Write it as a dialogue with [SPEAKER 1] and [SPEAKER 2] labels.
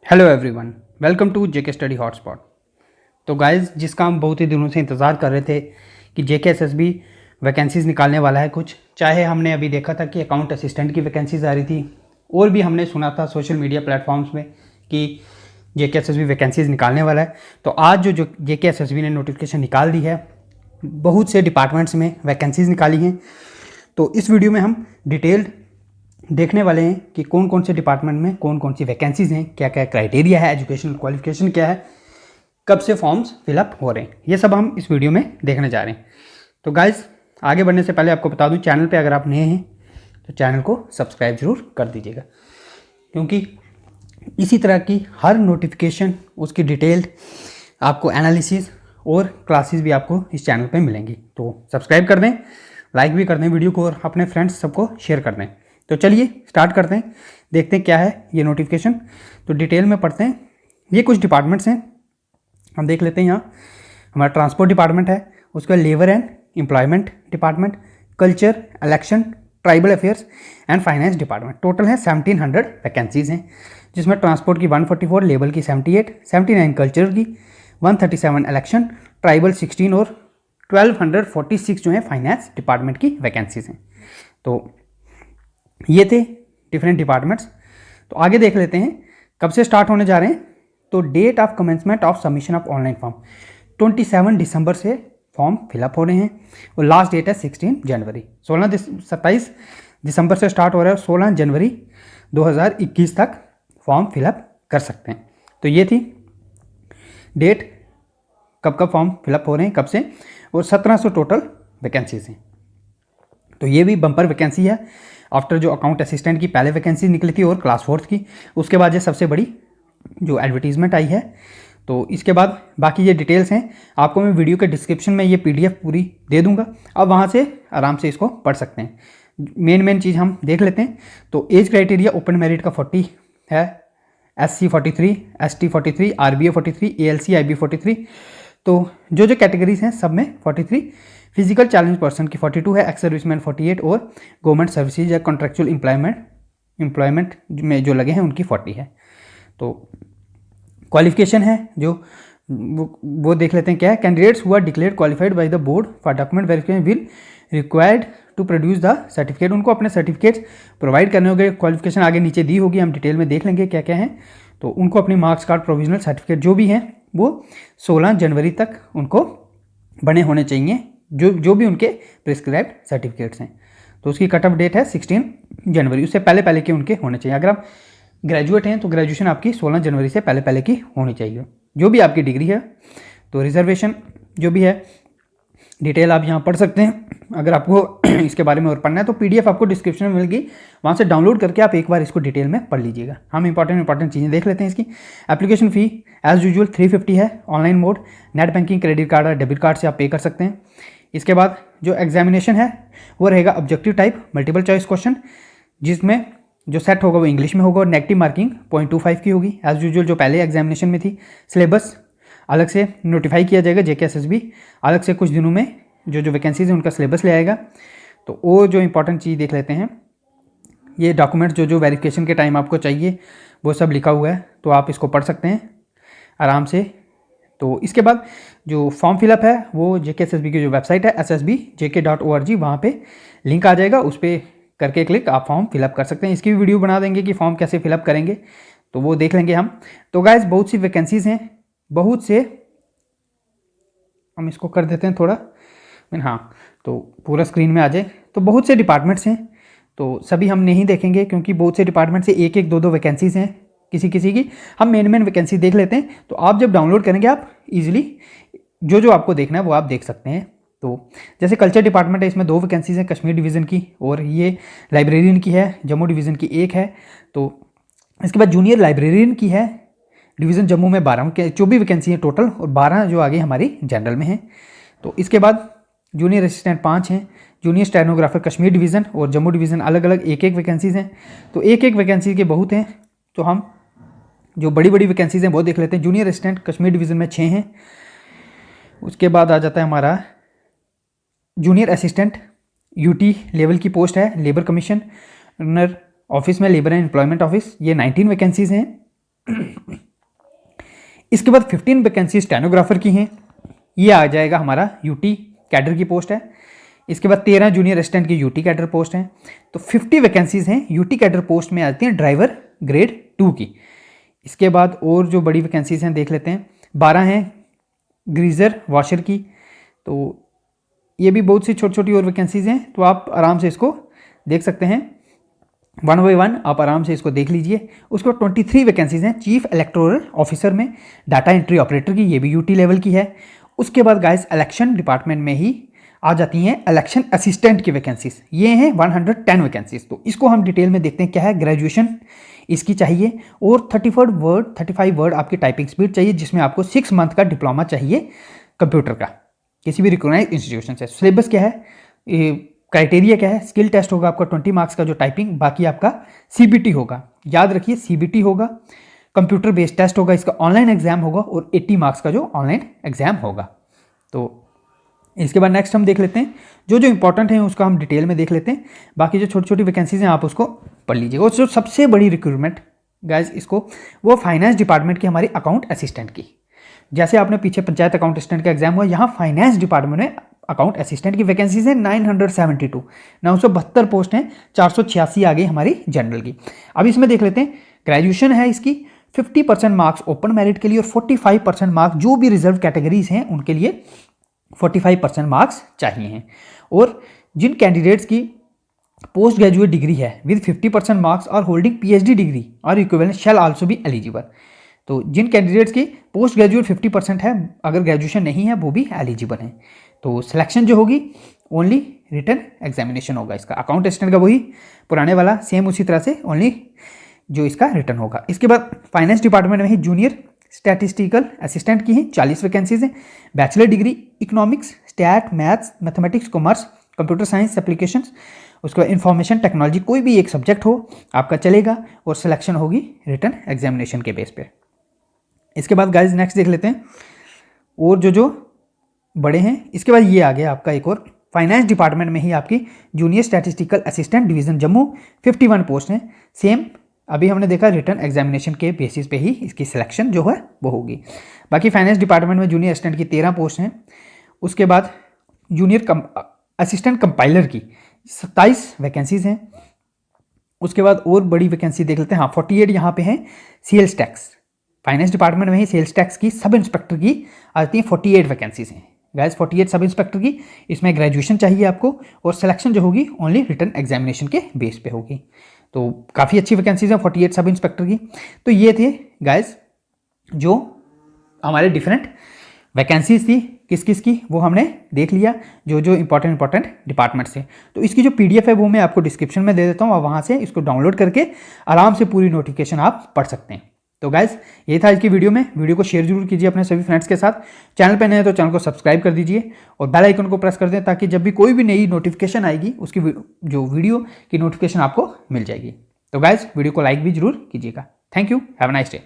[SPEAKER 1] Hello everyone, welcome to JK study hotspot. तो guys, जिसका हम बहुत ही दिनों से इंतज़ार कर रहे थे कि जेके एसएसबी वैकेंसीज़ निकालने वाला है कुछ, चाहे हमने अभी देखा था कि अकाउंट असिस्टेंट की वैकेंसीज़ आ रही थी और भी हमने सुना था सोशल मीडिया प्लेटफॉर्म्स में कि जेके एसएसबी वैकेंसीज़ निकालने वाला है। तो आज जो जेके एसएसबी ने नोटिफिकेशन निकाल दी है, बहुत से डिपार्टमेंट्स में वैकेंसीज़ निकाली हैं। तो इस वीडियो में हम डिटेल्ड देखने वाले हैं कि कौन कौन से डिपार्टमेंट में कौन कौन सी वैकेंसीज़ हैं, क्या क्या क्राइटेरिया है, एजुकेशनल क्वालिफिकेशन क्या है, कब से फॉर्म्स फिलअप हो रहे हैं, ये सब हम इस वीडियो में देखने जा रहे हैं। तो गाइस, आगे बढ़ने से पहले आपको बता दूं, चैनल पे अगर आप नए हैं तो चैनल को सब्सक्राइब जरूर कर दीजिएगा, क्योंकि इसी तरह की हर नोटिफिकेशन, उसकी डिटेल्ड आपको एनालिसिस और क्लासेस भी आपको इस चैनल पे मिलेंगी। तो सब्सक्राइब कर दें, लाइक भी कर दें वीडियो को और अपने फ्रेंड्स सबको शेयर कर दें। तो चलिए स्टार्ट करते हैं, देखते हैं क्या है ये नोटिफिकेशन। तो डिटेल में पढ़ते हैं। ये कुछ डिपार्टमेंट्स हैं, हम देख लेते हैं। यहाँ हमारा ट्रांसपोर्ट डिपार्टमेंट है, उसके बाद labour and employment department, culture, election, tribal affairs and finance department. Total है 1700 वैकेंसीज़ हैं, जिसमें ट्रांसपोर्ट की 144, लेबर की 78, 79 कल्चर की, 137 इलेक्शन, ट्राइबल 16 और 1246 जो है फाइनेंस डिपार्टमेंट की वैकेंसीज़ हैं। तो ये थे डिफरेंट डिपार्टमेंट्स। तो आगे देख लेते हैं कब से स्टार्ट होने जा रहे हैं। तो date of commencement of submission of online form 27 दिसंबर से फॉर्म फिलअप हो रहे हैं और लास्ट डेट है 16 जनवरी। 27 दिसंबर से स्टार्ट हो रहा है, 16 जनवरी 2021 तक फॉर्म फिलअप कर सकते हैं। तो ये थी डेट कब कब फॉर्म फिलअप हो रहे हैं, कब से, और 1700 टोटल वैकेंसीज हैं। तो ये भी बम्पर वैकेंसी है आफ्टर जो अकाउंट असिस्टेंट की पहले वैकेंसी निकली थी और क्लास 4th की, उसके बाद ये सबसे बड़ी जो एडवर्टीजमेंट आई है। तो इसके बाद बाकी ये डिटेल्स हैं, आपको मैं वीडियो के डिस्क्रिप्शन में ये पीडीएफ पूरी दे दूंगा, अब वहाँ से आराम से इसको पढ़ सकते हैं। मेन चीज़ हम देख लेते हैं। तो एज क्राइटेरिया ओपन मेरिट का 40 है, SC 43, ST 43, RBA 43, ALC IB 43। तो जो कैटेगरीज हैं सब में 43, फिजिकल चैलेंज पर्सन की 42 है, एक्स सर्विसमैन 48 और गवर्नमेंट सर्विसेज या कॉन्ट्रेक्चुअल एम्प्लॉयमेंट में जो लगे हैं उनकी 40 है। तो क्वालिफिकेशन है जो वो देख लेते हैं क्या है। Candidates who are declared qualified by the board for document verification will required to produce the certificate. उनको अपने सर्टिफिकेट्स प्रोवाइड करने होंगे। क्वालिफिकेशन आगे नीचे दी होगी, हम डिटेल में देख लेंगे क्या क्या है। तो उनको अपनी मार्क्स कार्ड, प्रोविजनल सर्टिफिकेट जो भी हैं वो 16 जनवरी तक उनको बने होने चाहिए, जो भी उनके प्रिस्क्राइब्ड सर्टिफिकेट्स हैं। तो उसकी कट ऑफ डेट है 16 जनवरी, उससे पहले के उनके होने चाहिए। अगर आप ग्रेजुएट हैं तो ग्रेजुएशन आपकी 16 जनवरी से पहले की होनी चाहिए, जो भी आपकी डिग्री है। तो रिजर्वेशन जो भी है डिटेल आप यहाँ पढ़ सकते हैं। अगर आपको इसके बारे में और पढ़ना है तो पीडीएफ आपको डिस्क्रिप्शन में मिल गई, वहाँ से डाउनलोड करके आप एक बार इसको डिटेल में पढ़ लीजिएगा। हम इंपॉर्टेंट चीज़ें देख लेते हैं इसकी। एप्लीकेशन फ़ी एज यूजुअल 350 है, online mode, net banking, credit card और डेबिट कार्ड से आप पे कर सकते हैं। इसके बाद जो एग्जामिनेशन है वो रहेगा objective type multiple choice question, जिसमें जो सेट होगा वो इंग्लिश में होगा और नेगेटिव मार्किंग 0.25 की होगी एज यूजुअल जो पहले एग्जामिनेशन में थी। सिलेबस अलग से नोटिफाई किया जाएगा, जेके एसएसबी अलग से कुछ दिनों में जो वैकेंसीज है उनका सिलेबस ले आएगा। तो वो जो इंपॉर्टेंट चीज़ देख लेते हैं, ये डॉक्यूमेंट्स जो वेरिफिकेशन के टाइम आपको चाहिए वो सब लिखा हुआ है, तो आप इसको पढ़ सकते हैं आराम से। तो इसके बाद जो फॉर्म फिलअप है वो जेके एसएसबी की जो वेबसाइट है ssbjk.org, वहाँ पे लिंक आ जाएगा, उस पर करके क्लिक आप फॉर्म फिलअप कर सकते हैं। इसकी भी वीडियो बना देंगे कि फॉर्म कैसे फिलअप करेंगे, तो वो देख लेंगे हम। तो गाइस, बहुत सी वैकेंसीज़ हैं, बहुत से, हम इसको कर देते हैं थोड़ा, हाँ, तो पूरा स्क्रीन में आ जाए। तो बहुत से डिपार्टमेंट्स हैं, तो सभी हम नहीं देखेंगे क्योंकि बहुत से डिपार्टमेंट से एक एक दो वैकेंसीज़ हैं किसी की। हम मेन वैकेंसी देख लेते हैं। तो आप जब डाउनलोड करेंगे आप इजीली जो आपको देखना है वो आप देख सकते हैं। तो जैसे कल्चर डिपार्टमेंट है, इसमें 2 वैकेंसीज़ हैं, कश्मीर डिवीज़न की और ये लाइब्रेरियन की है, जम्मू डिवीज़न की 1 है। तो इसके बाद जूनियर लाइब्रेरियन की है डिवीज़न जम्मू में 24 वैकेंसी है टोटल, और 12 जो आगे हमारी जनरल में है। तो इसके बाद जूनियर असिस्टेंट 5 हैं, जूनियर स्टेनोग्राफर कश्मीर डिवीज़न और जम्मू डिवीज़न अलग अलग एक वैकेंसीज़ हैं। तो एक वैकेंसी के बहुत हैं, तो हम जो बड़ी वैकेंसीज़ हैं वो देख लेते हैं। जूनियर असिस्टेंट कश्मीर डिवीज़न में 6 हैं। उसके बाद आ जाता है हमारा जूनियर असिस्टेंट यूटी लेवल की पोस्ट है, लेबर कमीशनर ऑफिस में, लेबर एंड एम्प्लॉयमेंट ऑफिस, ये 19 वैकेंसीज़ हैं। इसके बाद 15 वैकेंसी स्टेनोग्राफर की हैं, ये आ जाएगा हमारा यूटी कैडर की पोस्ट है। इसके बाद 13 जूनियर असिस्टेंट की यूटी कैडर पोस्ट हैं। तो 50 वैकेंसीज हैं यूटी कैडर पोस्ट में आती हैं ड्राइवर ग्रेड 2 की। इसके बाद और जो बड़ी वैकेंसीज हैं देख लेते हैं, 12 हैं ग्रीजर वॉशर की। तो ये भी बहुत सी छोटी छोटी और वैकेंसीज हैं, तो आप आराम से इसको देख सकते हैं, वन बाई वन आप आराम से इसको देख लीजिए। उसके बाद 23 वैकेंसीज हैं चीफ इलेक्टोरल ऑफिसर में, डाटा एंट्री ऑपरेटर की, ये भी यूटी लेवल की है। उसके बाद गाइस इलेक्शन डिपार्टमेंट में ही आ जाती हैं इलेक्शन असिस्टेंट की वैकेंसीज, ये हैं 110 वैकेंसीज। तो इसको हम डिटेल में देखते हैं क्या है। ग्रेजुएशन इसकी चाहिए और 35 वर्ड आपकी टाइपिंग स्पीड चाहिए, जिसमें आपको 6 मंथ का डिप्लोमा चाहिए कंप्यूटर का किसी भी रिकॉग्नाइज इंस्टीट्यूशन से। सिलेबस क्या है, क्राइटेरिया क्या है, स्किल टेस्ट होगा आपका 20 मार्क्स का जो टाइपिंग, बाकी आपका सीबीटी होगा, याद रखिए सीबीटी होगा, कंप्यूटर बेस्ड टेस्ट होगा, इसका ऑनलाइन एग्जाम होगा और 80 मार्क्स का जो ऑनलाइन एग्जाम होगा। तो इसके बाद नेक्स्ट हम देख लेते हैं जो जो इंपॉर्टेंट है उसका हम डिटेल में देख लेते हैं, बाकी जो छोटी छोटी वैकेंसीज हैं आप उसको पढ़ लीजिएगा। और जो सबसे बड़ी रिक्रूटमेंट गाइज इसको वो फाइनेंस डिपार्टमेंट की हमारी अकाउंट असिस्टेंट की। जैसे आपने पीछे पंचायत अकाउंट असिस्टेंट का एग्जाम हुआ, यहाँ फाइनेंस डिपार्टमेंट में अकाउंट असिस्टेंट की वैकेंसीज है 972, 972 पोस्ट हैं, 486 आ गई हमारी जनरल की। अब इसमें देख लेते हैं, ग्रेजुएशन है इसकी, 50% मार्क्स ओपन मेरिट के लिए और 45% मार्क्स जो भी रिजर्व कैटेगरीज हैं उनके लिए 45% मार्क्स चाहिए हैं। और जिन कैंडिडेट्स की पोस्ट ग्रेजुएट डिग्री है विद 50% मार्क्स और होल्डिंग पीएचडी डिग्री और equivalent shell also be eligible. तो जिन कैंडिडेट्स की पोस्ट ग्रेजुएट 50% है, अगर ग्रेजुएशन नहीं है वो भी एलिजिबल हैं। तो सिलेक्शन जो होगी ओनली रिटन एग्जामिनेशन होगा इसका। अकाउंट असिस्टेंट का वही पुराने वाला सेम उसी तरह से ओनली जो इसका रिटर्न होगा। इसके बाद फाइनेंस डिपार्टमेंट में ही जूनियर स्टैटिस्टिकल असिस्टेंट की हैं 40 वैकेंसीज हैं। Bachelor degree economics, stat, maths, mathematics, commerce, computer science applications, उसके बाद इंफॉर्मेशन टेक्नोलॉजी, कोई भी एक सब्जेक्ट हो आपका चलेगा और सिलेक्शन होगी रिटन एग्जामिनेशन के बेस पे। इसके बाद गाइज नेक्स्ट देख लेते हैं और जो जो बड़े हैं। इसके बाद ये आ गया आपका एक और फाइनेंस डिपार्टमेंट में ही आपकी junior statistical assistant division Jammu, 51 post हैं। सेम अभी हमने देखा रिटन एग्जामिनेशन के बेसिस पे ही इसकी सिलेक्शन जो है वो होगी। बाकी फाइनेंस डिपार्टमेंट में जूनियर असिस्टेंट की 13 पोस्ट हैं। उसके बाद जूनियर असिस्टेंट कंपाइलर की 27 वैकेंसीज हैं। उसके बाद और बड़ी वैकेंसी देख लेते हैं, हाँ 48 यहाँ पे हैं सेल्स टैक्स, फाइनेंस डिपार्टमेंट में ही सेल्स टैक्स की सब इंस्पेक्टर की आती हैं 48 वैकेंसीज हैं गाइस, 48 सब इंस्पेक्टर की। इसमें ग्रेजुएशन चाहिए आपको और सिलेक्शन जो होगी ओनली रिटन एग्जामिनेशन के बेस पे होगी। तो काफ़ी अच्छी वैकेंसीज हैं 48 सब इंस्पेक्टर की। तो ये थे गाइस जो हमारे डिफरेंट वैकेंसीज थी किस किस की, वो हमने देख लिया जो जो इंपॉर्टेंट डिपार्टमेंट्स हैं। तो इसकी जो पीडीएफ है वो मैं आपको डिस्क्रिप्शन में दे देता हूँ, और वहाँ से इसको डाउनलोड करके आराम से पूरी नोटिफिकेशन आप पढ़ सकते हैं। तो गाइज ये था आज की वीडियो में। वीडियो को शेयर जरूर कीजिए अपने सभी फ्रेंड्स के साथ। चैनल पे नए हैं तो चैनल को सब्सक्राइब कर दीजिए और बेल आइकन को प्रेस कर दें, ताकि जब भी कोई भी नई नोटिफिकेशन आएगी उसकी जो वीडियो की नोटिफिकेशन आपको मिल जाएगी। तो गाइज वीडियो को लाइक भी जरूर कीजिएगा। Thank you, have a nice day.